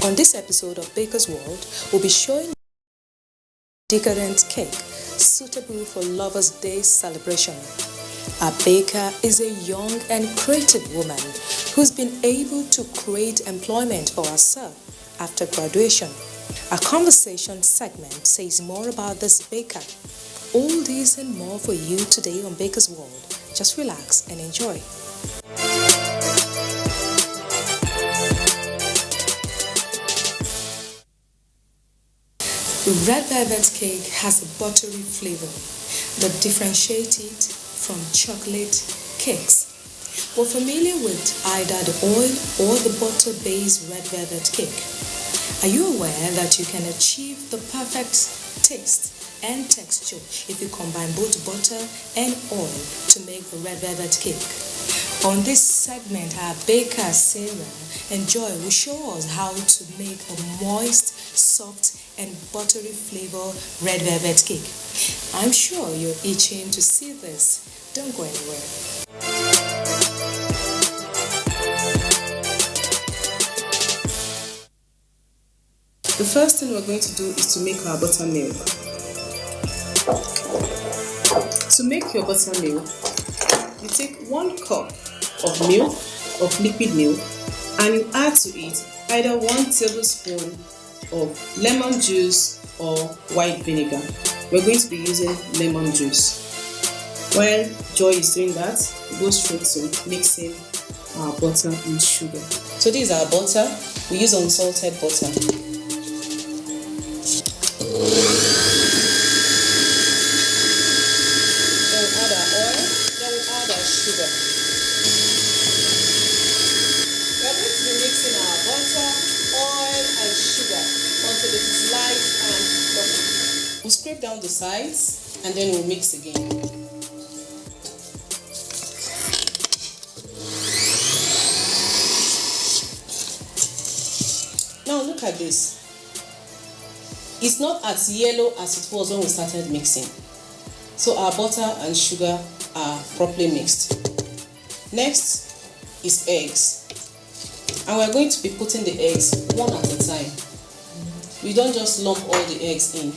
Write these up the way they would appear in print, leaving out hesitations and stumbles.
On this episode of Baker's World, we'll be showing a decadent cake suitable for Lovers' Day celebration. A baker is a young and creative woman who's been able to create employment for herself after graduation. Our conversation segment says more about this baker. All these and more for you today on Baker's World. Just relax and enjoy. Red velvet cake has a buttery flavor that differentiates it from chocolate cakes. We're familiar with either the oil or the butter-based red velvet cake. Are you aware that you can achieve the perfect taste and texture if you combine both butter and oil to make the red velvet cake? On this segment, our baker Sarah and Joy will show us how to make a moist, soft and buttery flavor red velvet cake. I'm sure you're itching to see this. Don't go anywhere. The first thing we're going to do is to make our buttermilk. To make your buttermilk, you take 1 cup of milk, of liquid milk, and you add to it either 1 tablespoon of lemon juice or white vinegar. We're going to be using lemon juice. While Joy is doing that, we go straight to mixing our butter and sugar. So this is our butter. We use unsalted butter. Then we add our oil. Then we add our sugar. We are going to be mixing our butter, oil and sugar until it is light and fluffy. We'll scrape down the sides and then we'll mix again. Now look at this. It's not as yellow as it was when we started mixing. So our butter and sugar are properly mixed. Next is eggs. And we're going to be putting the eggs one at a time. We don't just lump all the eggs in.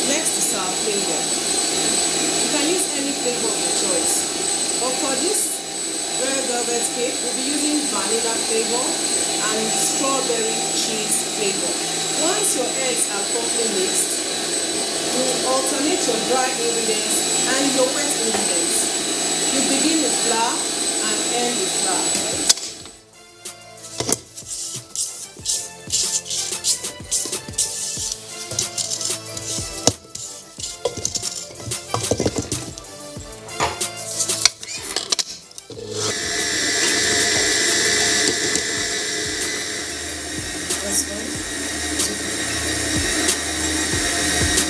Next is our flavor. You can use any flavor of your choice. But for this red velvet cake, we'll be using vanilla flavor and strawberry cheese flavor. Once your eggs are properly mixed, you alternate your dry ingredients and your wet ingredients. You begin with flour and end with flour. That's fine.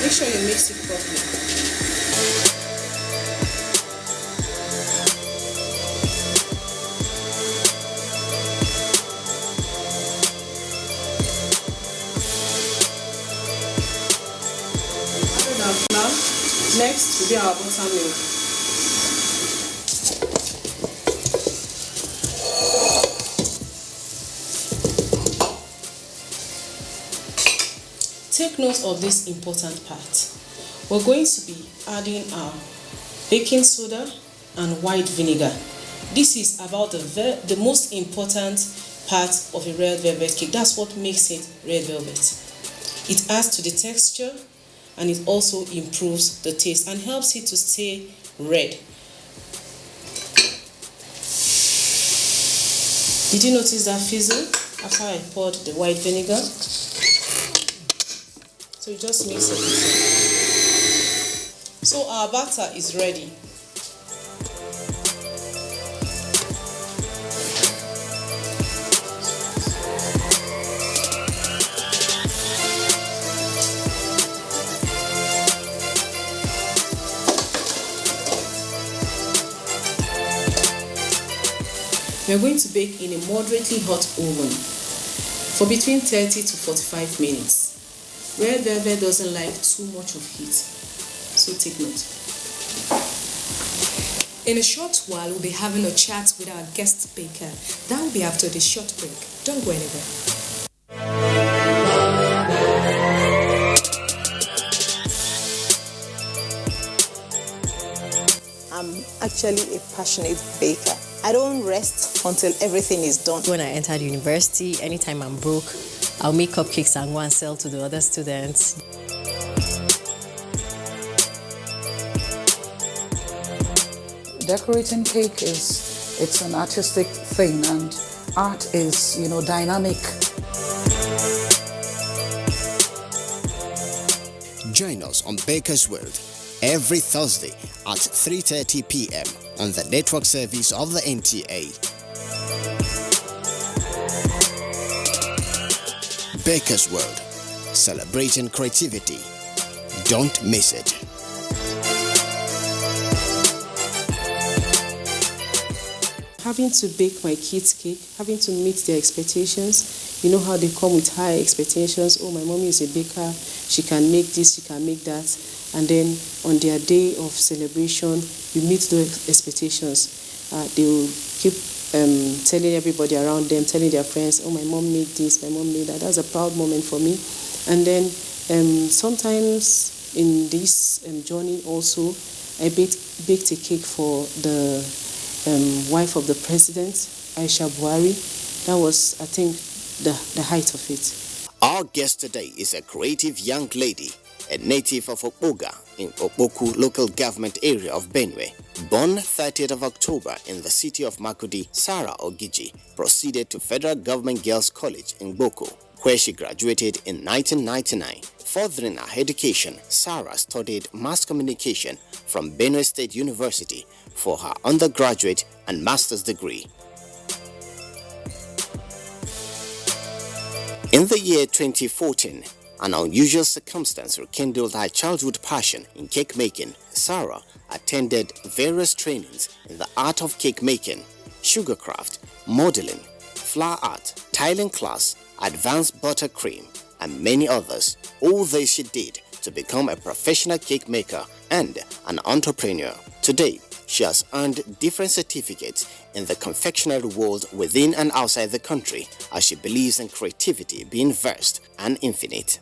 Make sure you mix it properly. Add our flour. Next will be our buttermilk. Take note of this important part. We're going to be adding our baking soda and white vinegar. This is about the most important part of a red velvet cake. That's what makes it red velvet. It adds to the texture and it also improves the taste and helps it to stay red. Did you notice that fizzle after I poured the white vinegar? So you just mix everything. So our batter is ready. We are going to bake in a moderately hot oven for between 30 to 45 minutes. Red velvet doesn't like too much of heat, so take note. In a short while, we'll be having a chat with our guest baker. That will be after the short break. Don't go anywhere. I'm actually a passionate baker. I don't rest until everything is done. When I entered university, anytime I'm broke, I'll make cupcakes and go and sell to the other students. Decorating cake it's an artistic thing, and art is, dynamic. Join us on Baker's World every Thursday at 3:30 p.m. on the network service of the NTA. Baker's World, celebrating creativity. Don't miss it. Having to bake my kids' cake, having to meet their expectations. You know how they come with high expectations. Oh, my mommy is a baker. She can make this, she can make that. And then on their day of celebration, you meet those expectations. They will keep telling everybody around them, telling their friends, oh, my mom made this, my mom made that. That's a proud moment for me. And then sometimes in this journey also, I baked a cake for the wife of the president, Aisha Buhari. That was, I think, the height of it. Our guest today is a creative young lady, a native of Abuja in Opoku local government area of Benue. Born 30th of October in the city of Makurdi, Sarah Ogiji proceeded to Federal Government Girls College in Boko, where she graduated in 1999. Furthering her education, Sarah studied mass communication from Benue State University for her undergraduate and master's degree. In the year 2014, an unusual circumstance rekindled her childhood passion in cake making. Sarah attended various trainings in the art of cake making, sugar craft, modeling, flower art, tiling class, advanced buttercream, and many others. All this she did to become a professional cake maker and an entrepreneur. Today, she has earned different certificates in the confectionery world within and outside the country, as she believes in creativity being vast and infinite.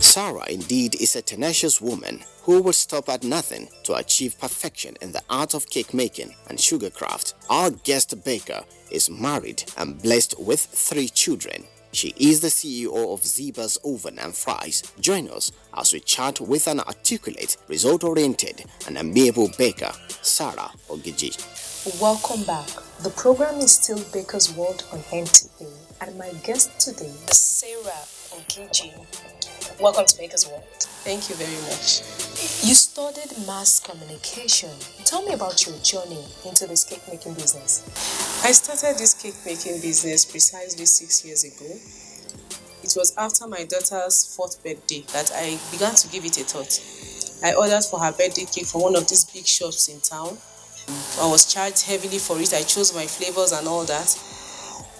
Sarah indeed is a tenacious woman who would stop at nothing to achieve perfection in the art of cake making and sugar craft. Our guest baker is married and blessed with 3 children. She is the CEO of Ziba's Oven and Fries. Join us as we chat with an articulate, result-oriented and amiable baker, Sarah Ogiji. Welcome back. The program is still Baker's World on NTA, and my guest today is Sarah Ogiji. Welcome to Baker's World. Thank you very much. You studied mass communication. Tell me about your journey into this cake making business. I started this cake making business precisely 6 years ago. It was after my daughter's 4th birthday that I began to give it a thought. I ordered for her birthday cake from one of these big shops in town. I was charged heavily for it. I chose my flavors and all that.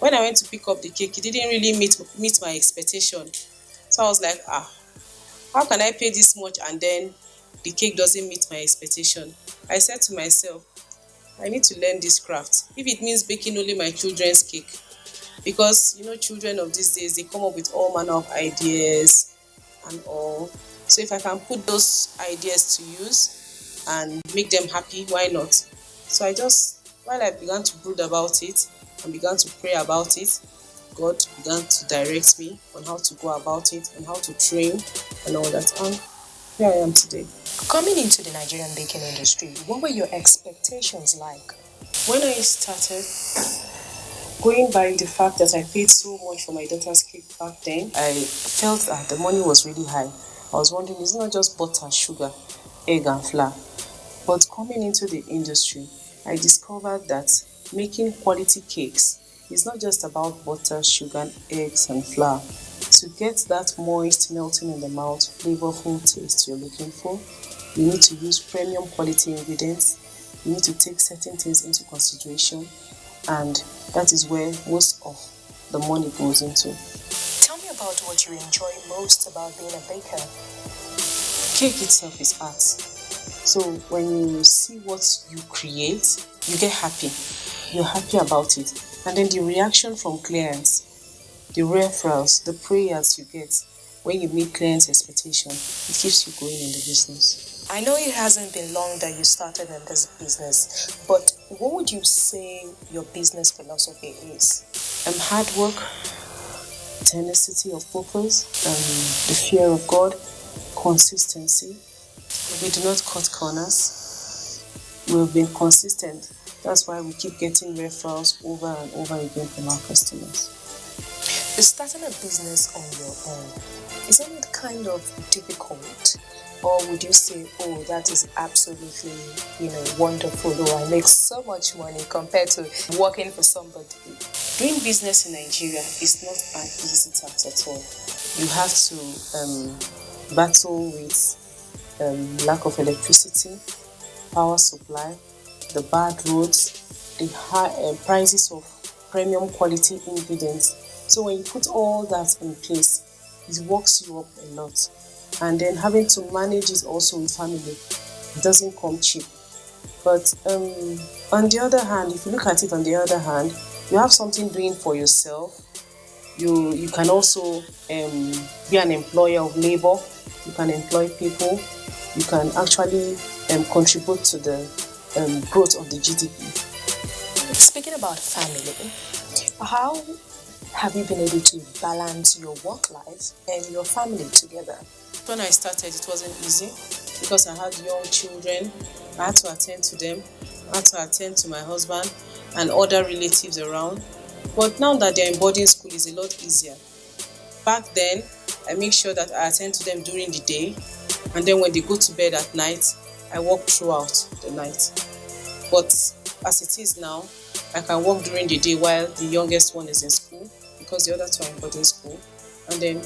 When I went to pick up the cake, it didn't really meet my expectation. So I was like, how can I pay this much and then the cake doesn't meet my expectation? I said to myself, I need to learn this craft. If it means baking only my children's cake, because children of these days, they come up with all manner of ideas and all. So if I can put those ideas to use and make them happy, why not? So while I began to brood about it and began to pray about it, God began to direct me on how to go about it and how to train and all that. And here I am today. Coming into the Nigerian baking industry, what were your expectations like? When I started, going by the fact that I paid so much for my daughter's cake back then, I felt that the money was really high. I was wondering, it's not just butter, sugar, egg and flour. But coming into the industry, I discovered that making quality cakes is not just about butter, sugar, eggs and flour. To get that moist, melting in the mouth, flavorful taste you're looking for, you need to use premium quality ingredients. You need to take certain things into consideration. and that is where most of the money goes into. Tell me about what you enjoy most about being a baker. Cake itself is art. So when you see what you create, you get happy. You're happy about it. And then the reaction from clients, the referrals, the prayers you get when you meet clients' expectation, it keeps you going in the business. I know it hasn't been long that you started in this business, but what would you say your business philosophy is? Hard work, tenacity of purpose, the fear of God, consistency. We do not cut corners. We've been consistent. That's why we keep getting referrals over and over again from our customers. Starting a business on your own, isn't it kind of difficult? Or would you say, oh, that is absolutely, wonderful, oh, I make so much money compared to working for somebody? Doing business in Nigeria is not an easy task at all. You have to battle with lack of electricity, power supply, the bad roads, the high prices of premium quality ingredients. So when you put all that in place, it works you up a lot. And then having to manage it also with family, it doesn't come cheap. But on the other hand, if you look at it on the other hand, you have something doing for yourself. You can also be an employer of labor. You can employ people. You can actually contribute to the growth of the GDP. Speaking about family, how have you been able to balance your work life and your family together? When I started, it wasn't easy because I had young children. I had to attend to them. I had to attend to my husband and other relatives around. But now that they're in boarding school, it's a lot easier. Back then, I make sure that I attend to them during the day, and then when they go to bed at night, I work throughout the night. But as it is now, I can work during the day while the youngest one is in school because the other two are in boarding school. And then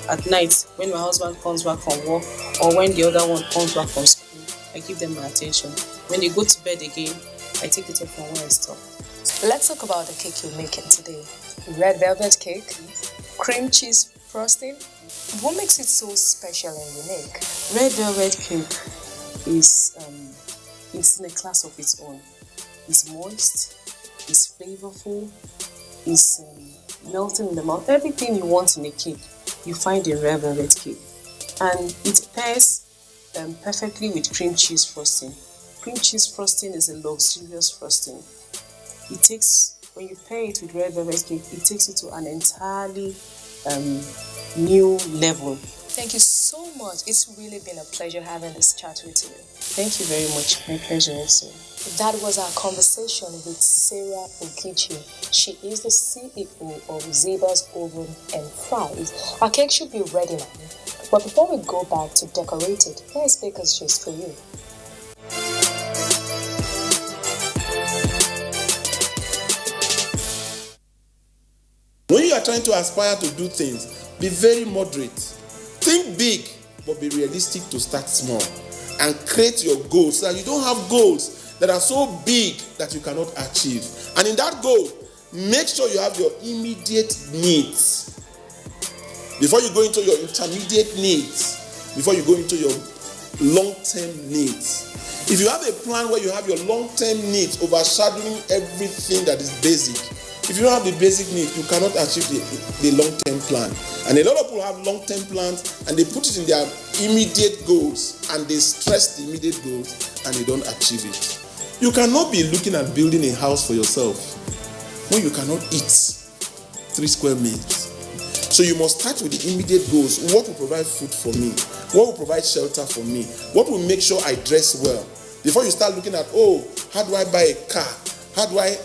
at night, when my husband comes back from work or when the other one comes back from school, I give them my attention. When they go to bed again, I take it up from where I stop. Let's talk about the cake you're making today. Red velvet cake, cream cheese frosting. What makes it so special and unique? Red velvet cake is it's in a class of its own. It's moist, it's flavorful, it's melting in the mouth. Everything you want in a cake, you find in red velvet cake. And it pairs perfectly with cream cheese frosting. Cream cheese frosting is a luxurious frosting. It takes, when you pair it with red velvet cake, it takes it to an entirely new level. Thank you so much. It's really been a pleasure having this chat with you. Thank you very much. My pleasure also. That was our conversation with Sarah Okichi. She is the CEO of Zeba's Oven and Fries. Our cake should be ready now. But before we go back to decorate it, here's Baker's Gist for you. When you are trying to aspire to do things, be very moderate. Think big, but be realistic to start small. And create your goals so that you don't have goals that are so big that you cannot achieve. And in that goal, make sure you have your immediate needs before you go into your intermediate needs, before you go into your long-term needs. If you have a plan where you have your long-term needs overshadowing everything that is basic, if you don't have the basic needs, you cannot achieve the long-term plan. And a lot of people have long-term plans and they put it in their immediate goals and they stress the immediate goals and they don't achieve it. You cannot be looking at building a house for yourself when you cannot eat 3 square meals. So you must start with the immediate goals. What will provide food for me? What will provide shelter for me? What will make sure I dress well? Before you start looking at, how do I buy a car? How do I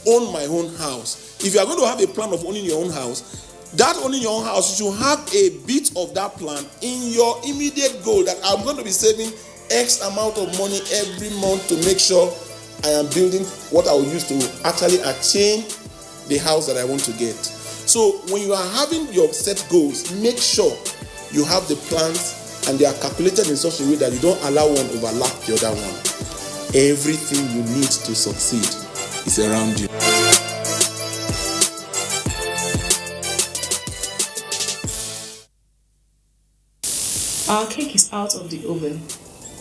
own my own house? If you are going to have a plan of owning your own house, that owning your own house, you should have a bit of that plan in your immediate goal that I'm going to be saving X amount of money every month to make sure I am building what I will use to actually attain the house that I want to get. So when you are having your set goals, make sure you have the plans and they are calculated in such a way that you don't allow one overlap the other one. Everything you need to succeed is around you. Our cake is out of the oven.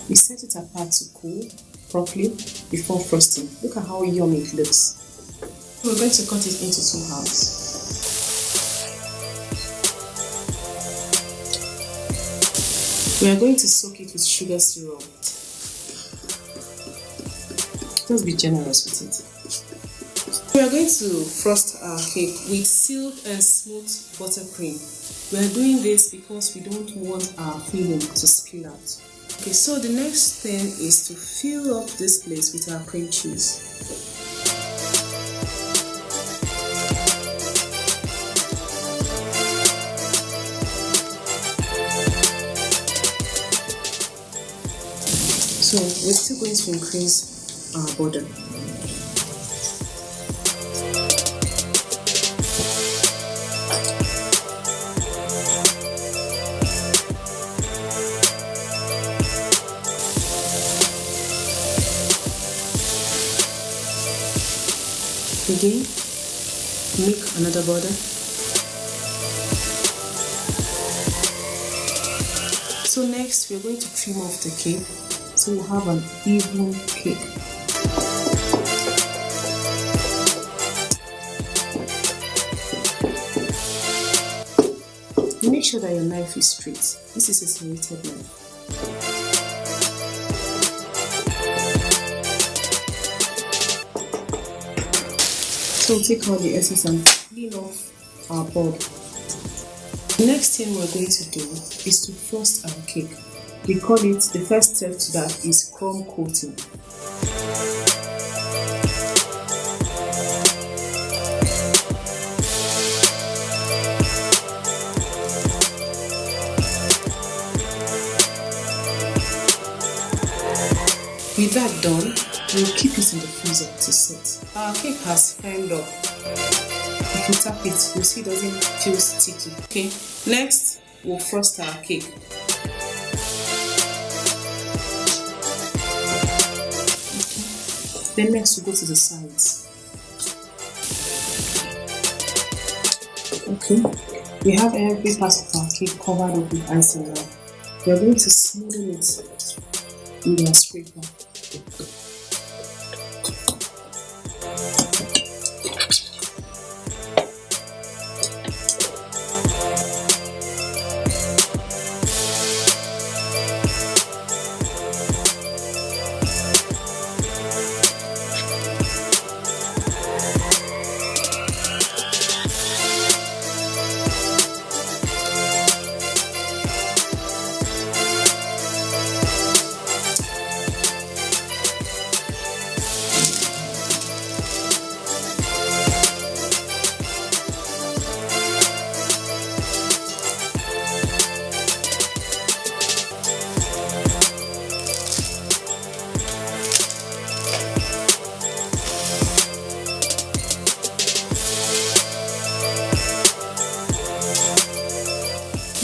We set it apart to cool properly before frosting. Look at how yummy it looks. We're going to cut it into 2 halves. We are going to soak it with sugar syrup. Just be generous with it. We are going to frost our cake with silk and smooth buttercream. We are doing this because we don't want our filling to spill out. Okay, so the next thing is to fill up this place with our cream cheese. So we're still going to increase our border. Again, make another border. So next we're going to trim off the cake so we'll have an even cake. Make sure that your knife is straight. This is a serrated knife. So take out the excess and clean off our board. The next thing we're going to do is to frost our cake. We call it, the first step to that is crumb coating. With that done, we'll keep it in the freezer to set. Our cake has firmed up. If you tap it, you'll see it doesn't feel sticky. Okay, next we'll frost our cake. Okay. Then next we'll go to the sides. Okay, we have every part of our cake covered up with icing now. We're going to smoothen it with our scraper.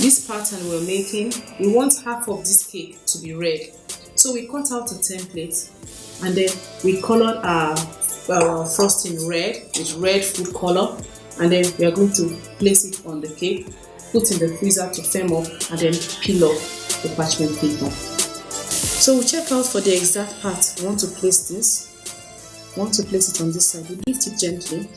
This pattern we're making, we want half of this cake to be red. So we cut out a template and then we colored our frosting red with red food color, and then we are going to place it on the cake, put in the freezer to firm up, and then peel off the parchment paper. So we'll check out for the exact part we want to place this. We want to place it on this side. We lift it gently.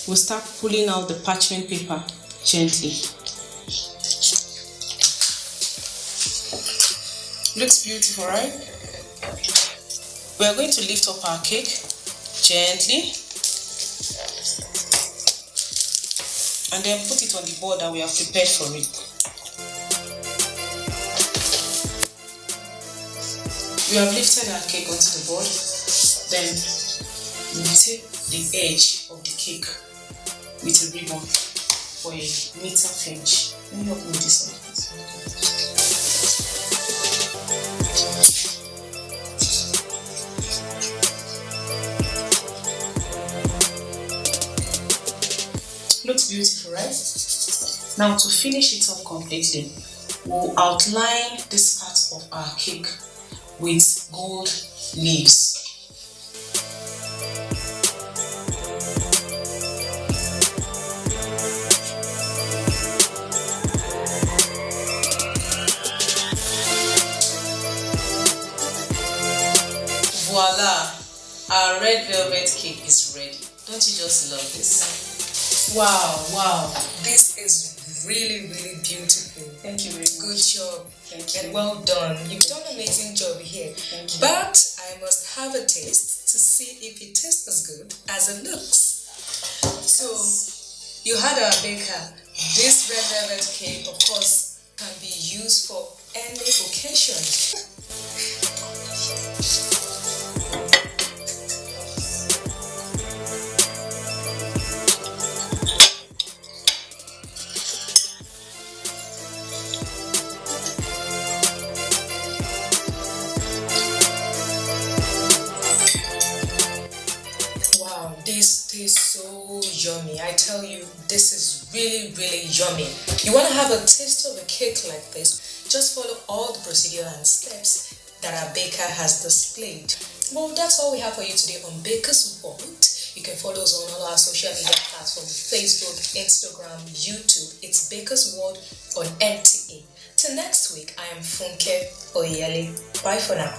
We'll start pulling out the parchment paper gently. Looks beautiful, right? We are going to lift up our cake gently and then put it on the board that we have prepared for it. We have lifted our cake onto the board. Then we take the edge of the cake with a ribbon for a neater finish. Let me help you with this one. looks beautiful, right? Now to finish it off completely, we'll outline this part of our cake with gold leaves. Voila! Our red velvet cake is ready. Don't you just love this? Wow, this is really beautiful. Thank you very much. Good job. Thank you. And well done. You've done an amazing job here. Thank you. But I must have a taste to see if it tastes as good as it looks. So, you had our baker. This red velvet cake, of course, can be used for any occasion. This tastes so yummy. I tell you, this is really yummy. You want to have a taste of a cake like this, just follow all the procedure and steps that our baker has displayed. Well, that's all we have for you today on Baker's World. You can follow us on all our social media platforms, Facebook, Instagram, YouTube. It's Baker's World on NTA. Till next week, I am Funke Oyele. Bye for now.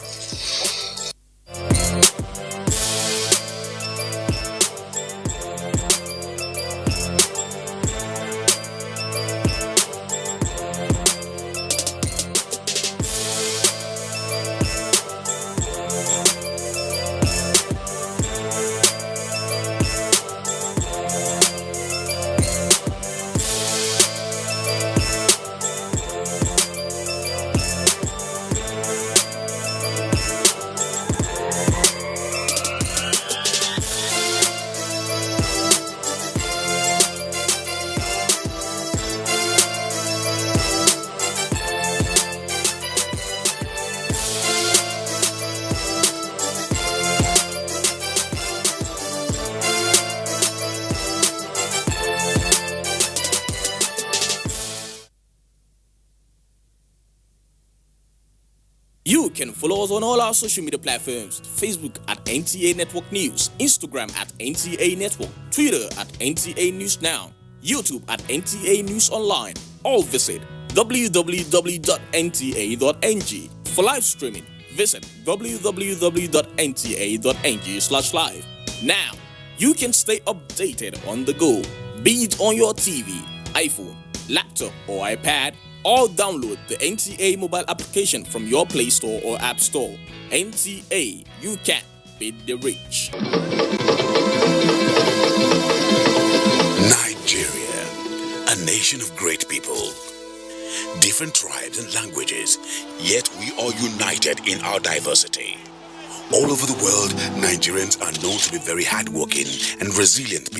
You can follow us on all our social media platforms: Facebook at NTA Network News, Instagram at NTA Network, Twitter at NTA News Now, YouTube at NTA News Online. Or visit www.nta.ng. For live streaming, visit www.nta.ng/live. Now, you can stay updated on the go, be it on your TV, iPhone, laptop, or iPad, or download the NTA mobile application from your Play Store or App Store. NTA, you can beat the rich. Nigeria, a nation of great people. Different tribes and languages, yet we are united in our diversity. All over the world, Nigerians are known to be very hardworking and resilient people.